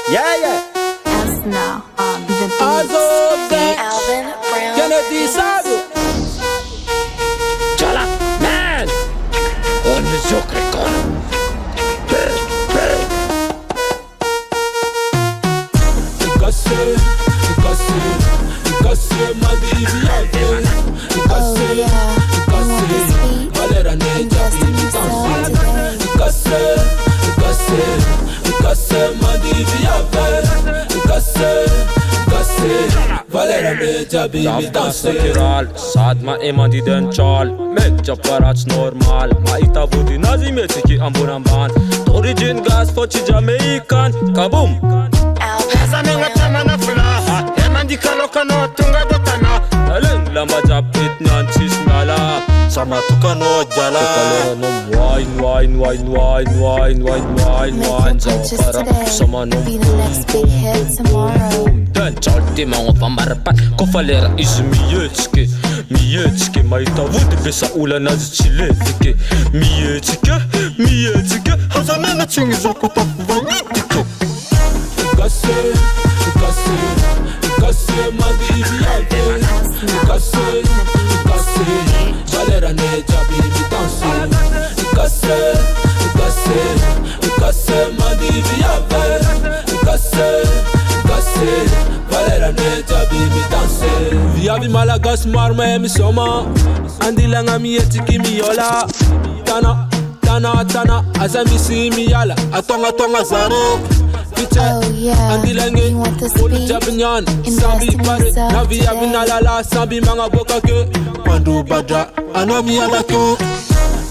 Yeah. As now on the beat. Alvin Brown. Kennedy sabe. Chala, man. On the Zokre con. Ikasse, madiviate. Ikasse, Valera neja bibi danse. Ikasse, madiviate. Ikasse, Valera neja bibi danse. Sad ma emandi den chal Mecca parats normal Ma ita vudi nazi metiki ambunan ban Origin gas fochi Jamaican Kaboom Alvin Brown. Naleng lama japit nyancis nala Sama tukano jala Kalera nom wine Conscious Zawa para today, sama nom be the next big hit tomorrow. Den chalti mango pamarpat Kofalera is mietske Ma ita vudi besa ula nazi chiletike Mietike Hazamena chungi zoko tafu vanitike Ikasse, madiviate. Ikasse, Valera neja bibi danse. Ikasse, madiviate. Ikasse, Valera neja bibi danse. Viavi malagas marma emi soma. Andilanga mi etiki mi yola. Tana, azami si mi yala. Atonga zaro. Oh yeah, Andilange, you want this Olu beat? Jabinyan, Invest Sambi in pare, yourself Navi today. Abinalala, Sambi manga bokake, Pandu Badra, Anami Alako.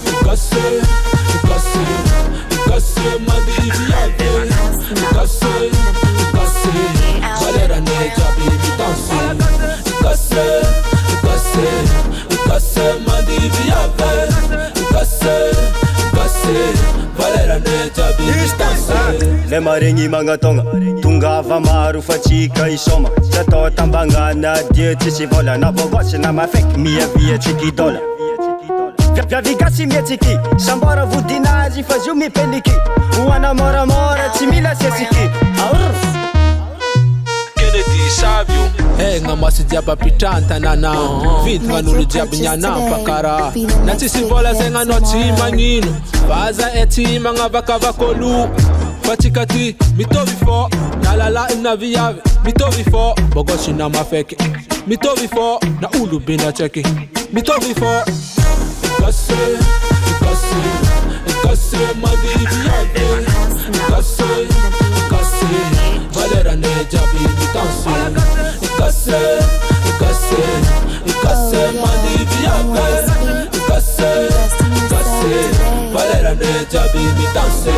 Ikasse, madiviate. Ikasse, Valera neja bibi danse. Ikasse, madiviate. Ikasse, Valera neja bibi danse. Le maregny magnatonga tongava maro fa tsika isoma Tsy atao tambangana dia tsisy vola Na vovoatsy na mafaiky miavia tsiky dola Viavigasy miatsiky Sambora vodinazy fa zio mipeniky Hoana moramora tsy mila siasiky Kennedy savio Nga masi diaba pitanta nana Vintra nulu diaba nyana pakara Na tisi vola zenga no ti mangino Vaza eti manga vakava kolu Fatikati mitovi fo Nalala ina viave mitovi fo Bogoshi na mafeke Mitovi fo na ulu bina cheki Mitovi fo Ikasse, madiviate. Ikasse, Valera neja bibi danse. Ikasse, madiviate. Ikasse, Valera neja bibi danse.